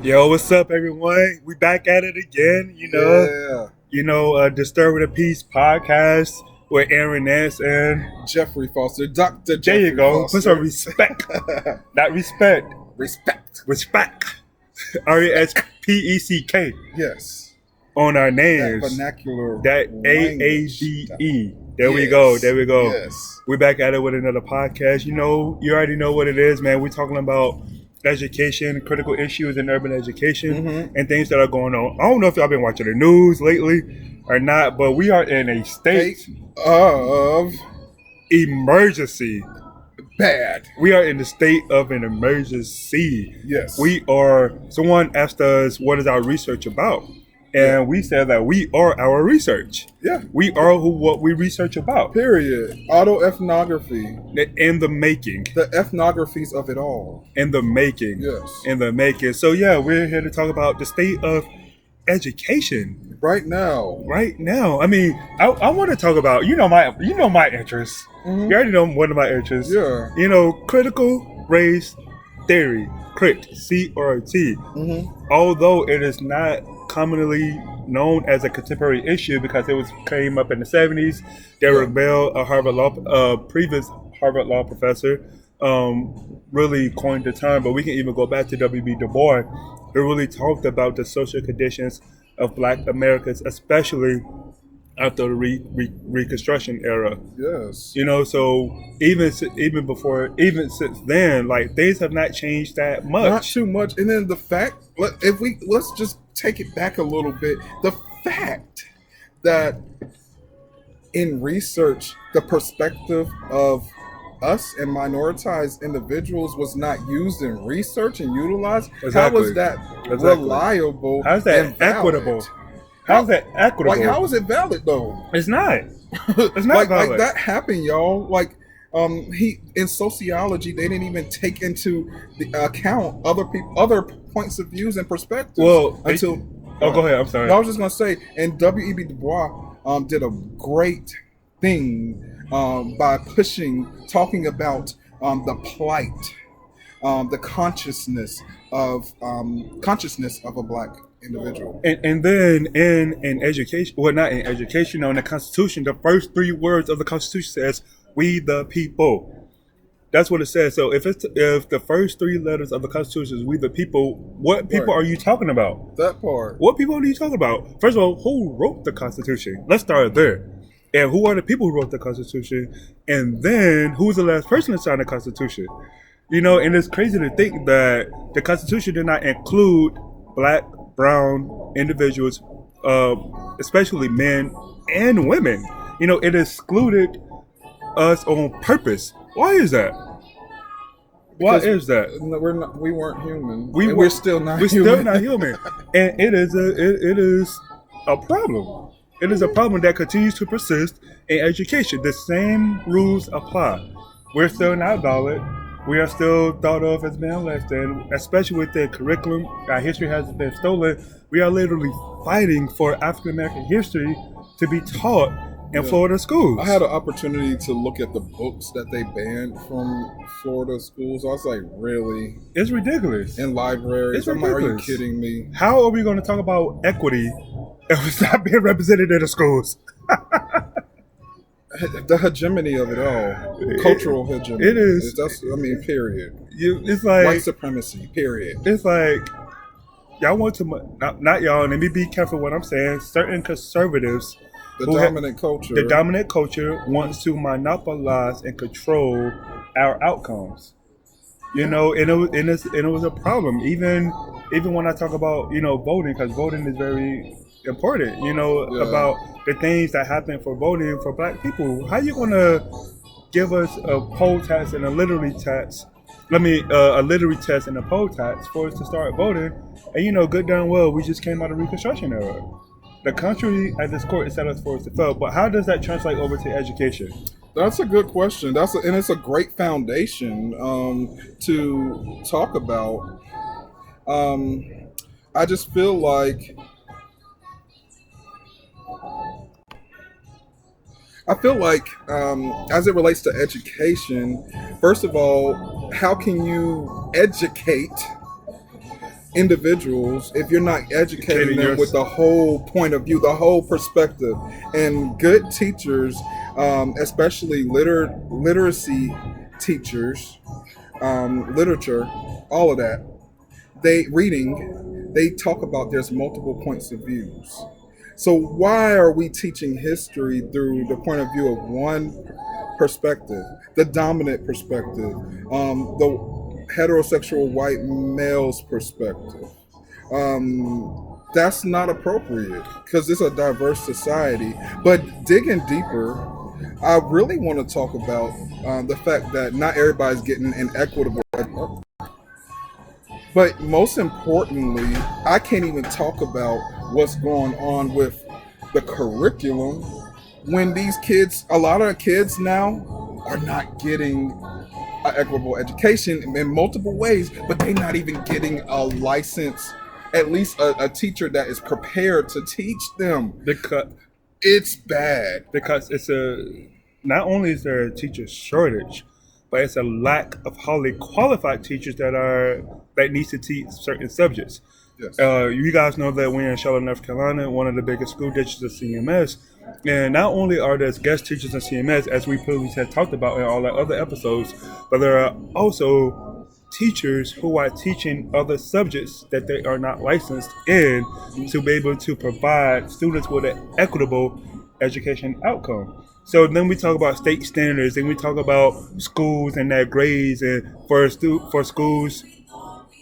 Yo, what's up, everyone? We back at it again. Disturbing the Peace podcast with Aaron Nance and Jeffrey Foster, Dr. there Jeffrey you go. Foster. Put some respect, not respect, respect. RESPECK Yes. on our That names. vernacular. That language. AADE. There we go. Yes. We're back at it with another podcast. You already know what it is, man. We're talking about education, critical issues in urban education, and things that are going on. I don't know if y'all been watching the news lately or not, but we are in a state of emergency. bad. We are in the state of an emergency. Yes. Someone asked us, what is our research about? And we said that we are our research. Yeah. We are what we research about. Period. Autoethnography. In the making. The ethnographies of it all. In the making. Yes. In the making. So yeah, we're here to talk about the state of education Right now. I mean, I want to talk about my interests. Mhm. You already know one of my interests. Yeah. Critical race theory, CRIT, CRT. Although it is not commonly known as a contemporary issue because it came up in the 70s. Derek Bell, a previous Harvard law professor, really coined the term. But we can even go back to W.B. Du Bois, who really talked about the social conditions of Black Americans, especially after the Reconstruction era. Yes. So even since then, like, things have not changed that much. Not too much. And then the fact, let's just take it back a little bit. The fact that in research, the perspective of us and minoritized individuals was not used in research and utilized. Exactly. How was that reliable? How's that and valid? equitable? How's that equitable? Like, how is it valid though? It's not. It's not valid. Like that happened, y'all. Like, in sociology, they didn't even take into the account other points of views and perspectives. Well, go ahead. I'm sorry. I was just gonna say, and W.E.B. Du Bois did a great thing by talking about the plight, the consciousness of a Black individual. And then in education, well, not in education, in the Constitution, the first three words of the Constitution says, "We the people." That's what it says. So if the first three letters of the Constitution is "We the people," what people are you talking about? That part. What people are you talking about? First of all, who wrote the Constitution? Let's start there. And who are the people who wrote the Constitution? And then who's the last person to sign the Constitution? And it's crazy to think that the Constitution did not include Black, brown individuals, especially men and women. It excluded us on purpose. Why is that? Why is that? We weren't human. We're still not. We're human. still not human, and it is a problem. It is a problem that continues to persist in education. The same rules apply. We're still not valid. We are still thought of as being less than, especially with the curriculum. Our history has been stolen. We are literally fighting for African American history to be taught in Florida schools. I had an opportunity to look at the books that they banned from Florida schools. I was like, really? It's ridiculous. In libraries? It's I'm like, are you ridiculous. kidding me? How are we going to talk about equity if it's not being represented in the schools? The hegemony of it all. Cultural hegemony. It is. Period. It's like white supremacy, period. It's like, y'all want to, not y'all, let me be careful what I'm saying. Certain conservatives, The dominant culture wants to monopolize and control our outcomes. And it was a problem. Even when I talk about, voting, because voting is very important, about the things that happen for voting for Black people. How you going to give us a poll tax and a literary tax? A literary test and a poll tax for us to start voting. And good darn well, we just came out of Reconstruction era. The country at this court is set up for us to fail. But how does that translate over to education? That's a good question. And it's a great foundation to talk about. I just feel like as it relates to education, first of all, how can you educate individuals if you're not educating Educating them with the whole point of view, the whole perspective. And good teachers, especially literacy teachers, literature, all of that, they talk about there's multiple points of views. So why are we teaching history through the point of view of one perspective, the dominant perspective, the heterosexual white male's perspective? That's not appropriate because it's a diverse society. But digging deeper, I really want to talk about the fact that not everybody's getting an equitable. But most importantly, I can't even talk about what's going on with the curriculum when these kids, a lot of kids now, are not getting an equitable education in multiple ways, but they're not even getting a license, at least a teacher that is prepared to teach them. because It's bad. because it's a not only is there a teacher shortage, but it's a lack of highly qualified teachers that needs to teach certain subjects. Yes. You guys know that we're in Charlotte, North Carolina, one of the biggest school districts of CMS. And not only are there guest teachers in CMS, as we previously had talked about in all our other episodes, but there are also teachers who are teaching other subjects that they are not licensed in to be able to provide students with an equitable education outcome. So then we talk about state standards, and we talk about schools and their grades, and for schools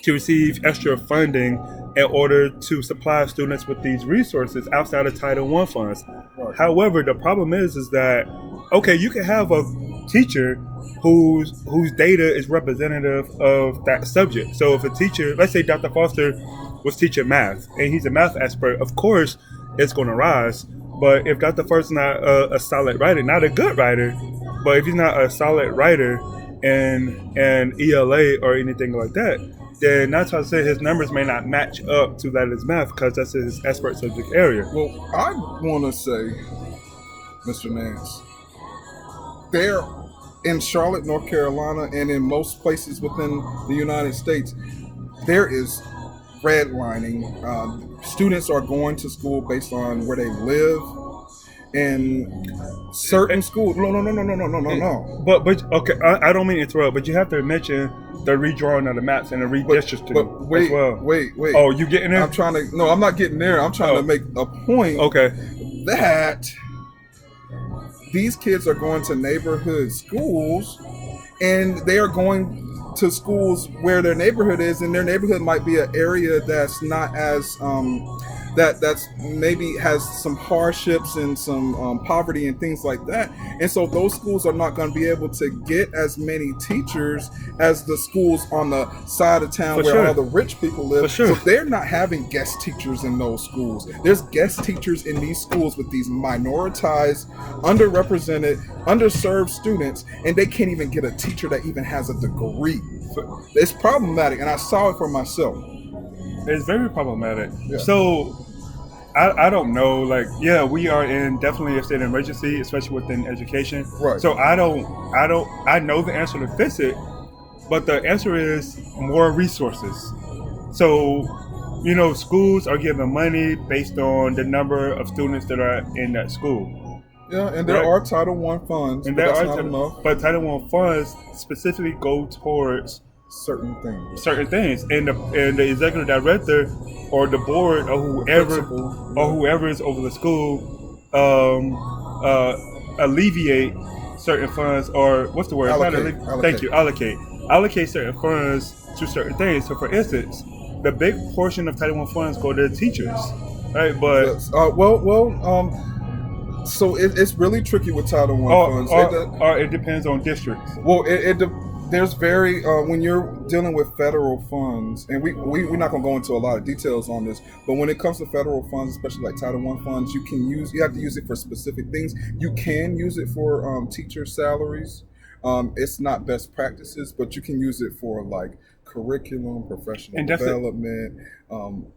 to receive extra funding in order to supply students with these resources outside of Title I funds. Right. However, the problem is that okay, you can have a teacher whose data is representative of that subject. So if a teacher, let's say Dr. Foster was teaching math and he's a math expert, of course it's going to rise. But if Dr. Foster's not a solid writer, not a good writer, but if he's not a solid writer in ELA or anything like that, then not to say his numbers may not match up to that as math because that's his expert subject area. Well, I want to say, Mr. Nance, there in Charlotte, North Carolina, and in most places within the United States, there is redlining. Students are going to school based on where they live. And certain schools, no. But okay, I don't mean to interrupt, but you have to mention the redrawing of the maps and the redistricting But wait, as well. wait. Oh, you getting there? I'm trying to. No, I'm not getting there. I'm trying to make a point Okay. that these kids are going to neighborhood schools, and they are going to schools where their neighborhood is, and their neighborhood might be an area that's not as that's maybe has some hardships and some poverty and things like that. And so those schools are not going to be able to get as many teachers as the schools on the side of town For where sure. all the rich people live. For sure. So they're not having guest teachers in those schools. There's guest teachers in these schools with these minoritized, underrepresented, underserved students, and they can't even get a teacher that even has a degree. It's problematic, and I saw it for myself. It's very problematic. Yeah. So I don't know. Like, yeah, we are in definitely a state of emergency, especially within education. Right. So I know the answer to fix it, but the answer is more resources. So, schools are given money based on the number of students that are in that school. Yeah, and there Right. are Title I funds, And but there that's are not enough. but Title I funds specifically go towards Certain things. certain things, and the executive director or the board or Principal. whoever is over the school alleviate certain funds, or what's the word? Allocate. Thank you. Allocate certain funds to certain things. So, for instance, the big portion of Title I funds go to the teachers, right? But Yes. So it's really tricky with Title I funds. or it depends on districts. Well, there's very when you're dealing with federal funds, and we're not going to go into a lot of details on this, but when it comes to federal funds, especially like Title I funds, you have to use it for specific things. You can use it for teacher salaries. It's not best practices, but you can use it for like curriculum, professional And that's it. development,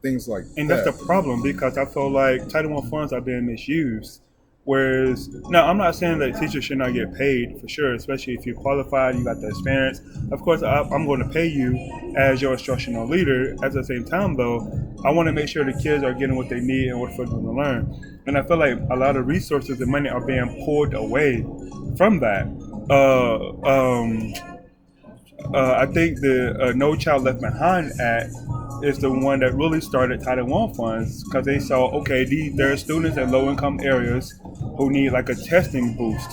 things like And that. that's the problem, because I feel like Title I funds are being misused Whereas, now I'm not saying that teachers should not get paid for sure, especially if you're qualified, you got the experience. Of course, I'm going to pay you as your instructional leader. At the same time, though, I want to make sure the kids are getting what they need in order for them to learn. And I feel like a lot of resources and money are being pulled away from that. I think the No Child Left Behind Act is the one that really started Title I funds because they saw, okay, there are students in low income areas who need like a testing boost.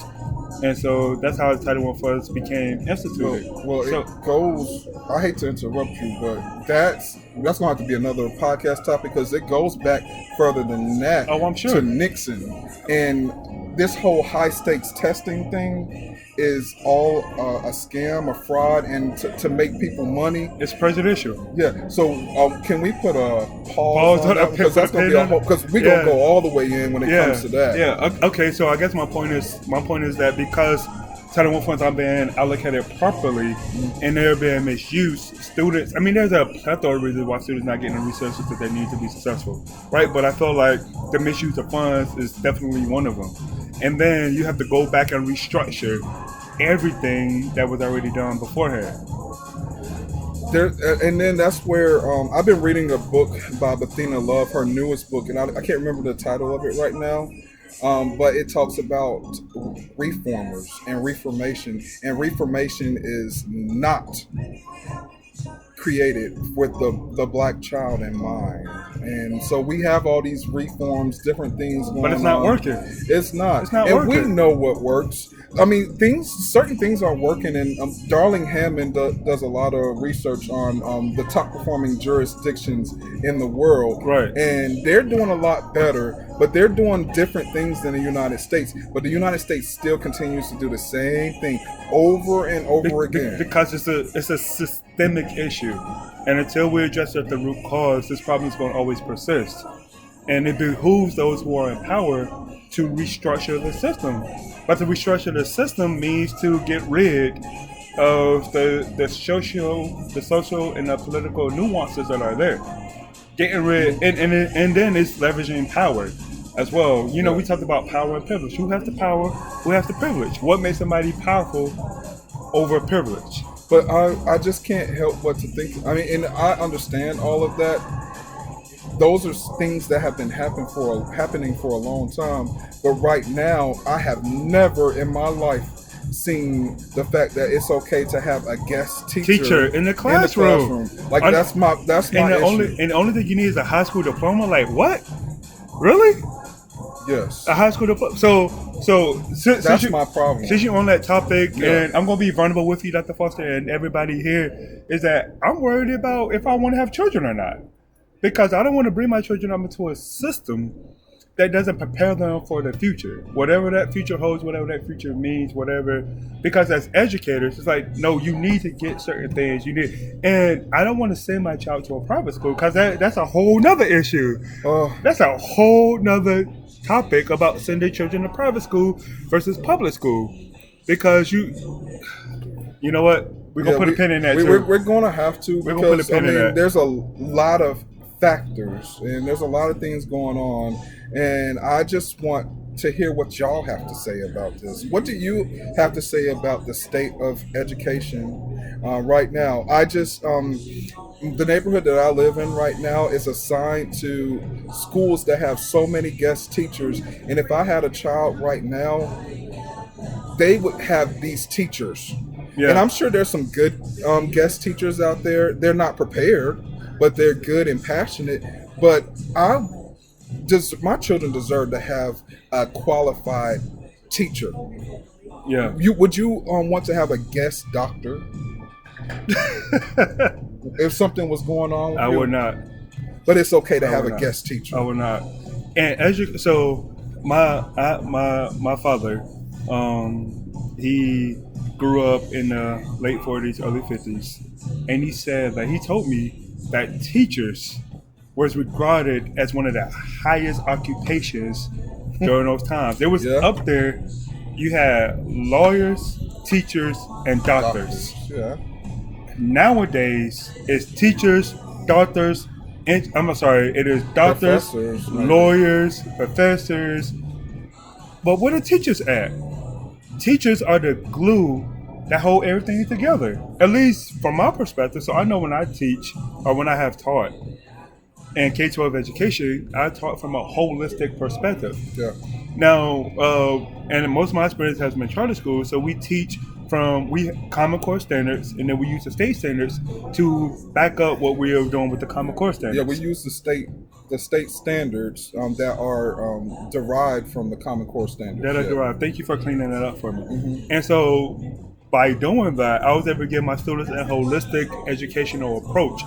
And so that's how Title I funds became instituted. Well, So, it goes. I hate to interrupt you, but that's going to have to be another podcast topic because it goes back further than that oh, I'm sure. to Nixon, and this whole high stakes testing thing is all a scam, a fraud, and to make people money. It's prejudicial. Yeah. So can we put a Pause pause on on that that, because that's going to be a whole because we're Yeah. going to go all the way in when it comes to that. Yeah. Okay. So I guess my point is that because Title I funds are being allocated properly and they're being misused, students. I mean, there's a plethora of reasons why students not getting the resources that they need to be successful, right? But I feel like the misuse of funds is definitely one of them. And then you have to go back and restructure everything that was already done beforehand. There, and then that's where I've been reading a book by Bettina Love, her newest book, and I can't remember the title of it right now, but it talks about reformers and reformation, and reformation is not created with the black child in mind. And so we have all these reforms, different things going on. But it's not working. It's not. It's not and we working. know what works. I mean, certain things are working, and Darling Hammond does a lot of research on the top performing jurisdictions in the world. Right. And they're doing a lot better, but they're doing different things than the United States. But the United States still continues to do the same thing over and over again. Because it's a systemic issue. And until we address at the root cause, this problem is going to always persist. And it behooves those who are in power to restructure the system. But to restructure the system means to get rid of the social and the political nuances that are there. Getting rid, and then it's leveraging power as well. You know, we talked about power and privilege. Who has the power? Who has the privilege? What makes somebody powerful over privilege? But I just can't help but to think. I mean, and I understand all of that. Those are things that have been happening for a long time. But right now, I have never in my life seen the fact that it's okay to have a guest teacher in the classroom. Like that's my And issue. the only thing you need is a high school diploma. Like what? Really? Yes. A high school diploma. So since That's my problem. Since you're on that topic, Yeah. and I'm gonna be vulnerable with you, Dr. Foster, and everybody here, is that I'm worried about if I want to have children or not, because I don't want to bring my children up into a system that doesn't prepare them for the future, whatever that future holds, whatever that future means, whatever. Because as educators, it's like, no, you need to get certain things. You need, and I don't want to send my child to a private school because that's a whole nother issue. That's a whole nother topic about sending children to private school versus public school, because you know what? We're gonna put a pin in that. We're going to have to We're gonna put a because pin in that. there's a lot of factors and there's a lot of things going on, and I just want to hear what y'all have to say about this. What do you have to say about the state of education right now? I just the neighborhood that I live in right now is assigned to schools that have so many guest teachers, and if I had a child right now, they would have these teachers. Yeah. And I'm sure there's some good guest teachers out there. They're not prepared, but they're good and passionate. But my children deserve to have a qualified teacher. Yeah. Would you want to have a guest doctor if something was going on with I you? would not. But it's okay to have would a not. guest teacher. I would not. And so my father, he grew up in the late 40s, early 50s, and he said that he told me that teachers was regarded as one of the highest occupations during those times. It was up there. You had lawyers, teachers, and doctors. Yeah. Nowadays, it's teachers, doctors, and it is doctors, Professors, maybe. lawyers, professors, But where the teachers at? Teachers are the glue that hold everything together. At least from my perspective. So I know when I teach or when I have taught in K-12 education, I taught from a holistic perspective. Yeah. Now, and most of my experience has been charter schools, so we teach from Common Core standards, and then we use the state standards to back up what we are doing with the Common Core standards. Yeah, we use the state standards that are derived from the Common Core standards. That are yeah. derived. Thank you for cleaning that up for me. Mm-hmm. And so, by doing that, I was able to give my students a holistic educational approach.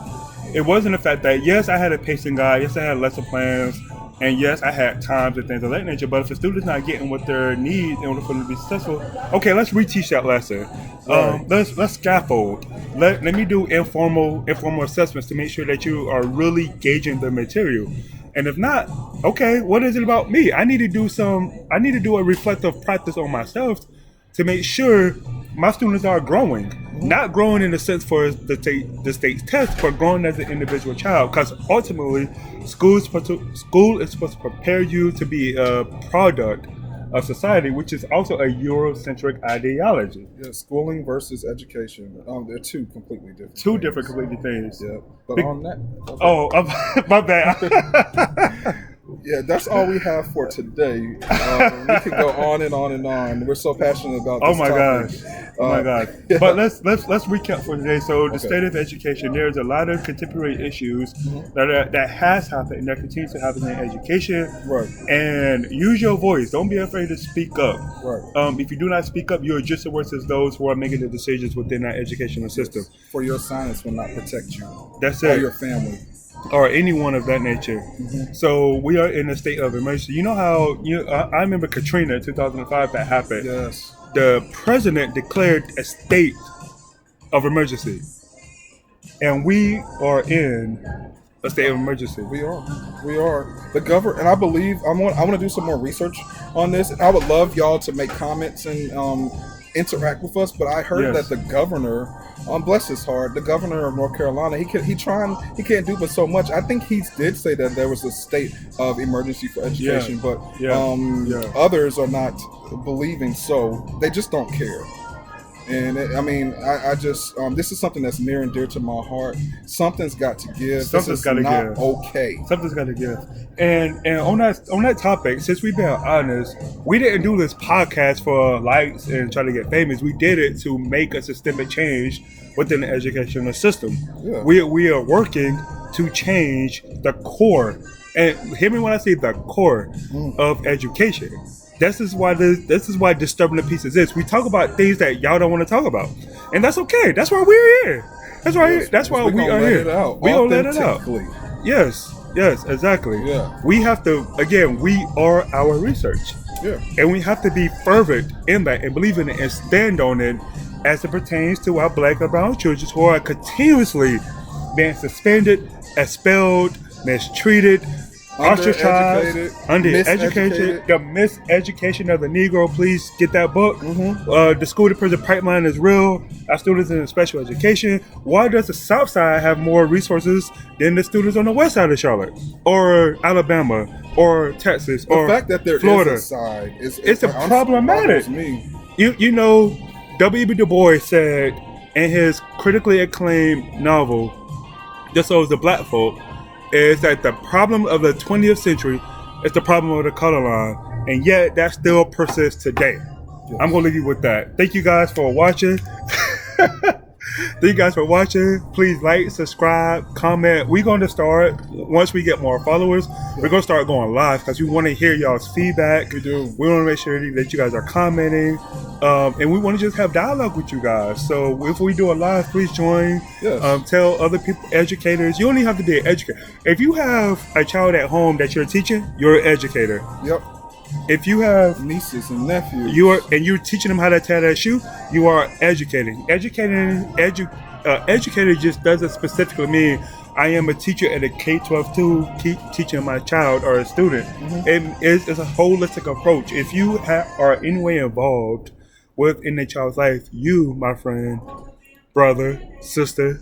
It wasn't the fact that, yes, I had a pacing guide, yes, I had lesson plans, and yes, I had times and things of that nature, but if a student's not getting what they need in order for them to be successful, okay, let's reteach that lesson. Right. Let's scaffold. Let me do informal assessments to make sure that you are really gauging the material. And if not, okay, what is it about me? I need to do a reflective practice on myself to make sure my students are growing. Not growing in the sense for the state's test, but growing as an individual child. Because ultimately, school is supposed to prepare you to be a product of society, which is also a Eurocentric ideology. Yeah, schooling versus education. They're two completely different. Two different completely things. Yeah, but on that. Okay. Oh, my bad. Yeah, that's all we have for today. We could go on and on and on. We're so passionate about this topic. Oh my gosh! Yeah. But let's recap for today. So the Okay. state of education, there's a lot of contemporary issues that has happened and that continues to happen in education. Right. And use your voice. Don't be afraid to speak up. Right. If you do not speak up, you're just as worse as those who are making the decisions within that educational system. For your silence will not protect you. That's Or it. your family. Or anyone of that nature. So we are in a state of emergency. You know how I remember Katrina in 2005 that happened. Yes. The president declared a state of emergency, and we are in a state of emergency. We are the governor, and I believe I want to do some more research on this. And I would love y'all to make comments and interact with us. But I heard Yes. that the governor, bless his heart, the governor of North Carolina, he can't do but so much. I think he did say that there was a state of emergency for education, but others are not believing so. They just don't care. And I just this is something that's near and dear to my heart. Something's got to give. Something's got to give. Okay. Something's got to give. And on that topic, since we've been honest, we didn't do this podcast for likes and try to get famous. We did it to make a systemic change within the educational system. Yeah. We are working to change the core. And hear me when I say the core of education. This is why disturbing the pieces is. We talk about things that y'all don't want to talk about, and that's okay. That's why we're here. That's why we are here. We gonna let it out. Yes, exactly. Yeah. We have to. Again, we are our research. Yeah. And we have to be fervent in that and believe in it and stand on it as it pertains to our black and brown children who are continuously being suspended, expelled, mistreated, ostracized, undereducated, the miseducation of the Negro. Please get that book. The school to prison pipeline is real. Our students in special education. Why does the South Side have more resources than the students on the West Side of Charlotte, or Alabama, or Texas, or the fact that there Florida? is a side It's a problematic. You know, W.E.B. Du Bois said in his critically acclaimed novel, "The Souls of Black Folk," is that the problem of the 20th century is the problem of the color line, and yet that still persists today. Yes. I'm going to leave you with that. Thank you guys for watching. Please like, subscribe, comment. We're going to start, once we get more followers, we're going to start going live because we want to hear y'all's feedback. We do. We want to make sure that you guys are commenting, and we want to just have dialogue with you guys. So if we do a live, please join. Yes. Tell other people, educators. You don't even have to be an educator. If you have a child at home that you're teaching, you're an educator. Yep. If you have nieces and nephews, you're teaching them how to tie that shoe, you are educating. Educator just doesn't specifically mean I am a teacher at a K-12 too, keep teaching my child or a student. It's a holistic approach. If you are in any way involved within a child's life, you, my friend, brother, sister,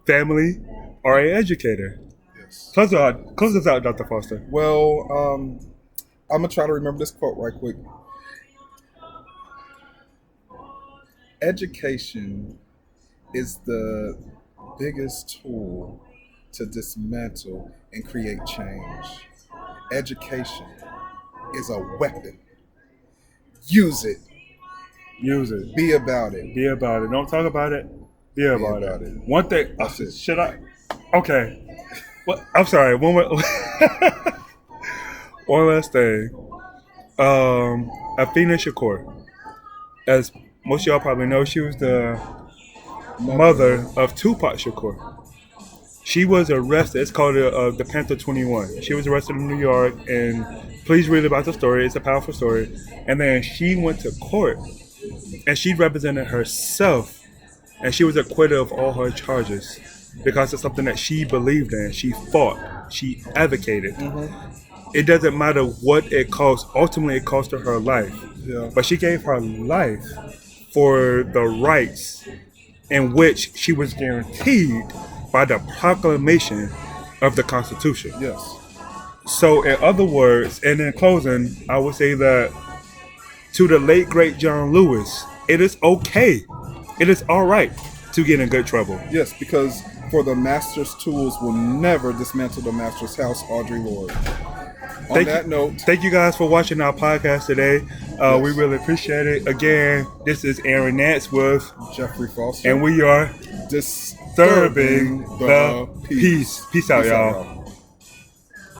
family, are an educator. Yes. Close us out, Dr. Foster. Well, I'm gonna try to remember this quote right quick. Education is the biggest tool to dismantle and create change. Education is a weapon. Use it. Use it. Be about it. Be about it. Don't talk about it. Be about it. One thing. That's it. Should I? Okay. Well, I'm sorry. One more. One last thing. Athena Shakur. As most of y'all probably know, she was the mother of Tupac Shakur. She was arrested. It's called the Panther 21. She was arrested in New York, and please read about the story. It's a powerful story. And then she went to court, and she represented herself, and she was acquitted of all her charges because it's something that she believed in. She fought. She advocated. It doesn't matter what it cost. Ultimately, it cost her life. Yeah. But she gave her life for the rights in which she was guaranteed by the proclamation of the Constitution. Yes. So, in other words, and in closing, I would say that to the late, great John Lewis, it is okay. It is all right to get in good trouble. Yes, because for the master's tools will never dismantle the master's house, Audrey Lorde. On that note, thank you guys for watching our podcast today. Yes. We really appreciate it. Again, this is Aaron Nance with Jeffrey Foster, and we are disturbing the peace. Peace out, y'all.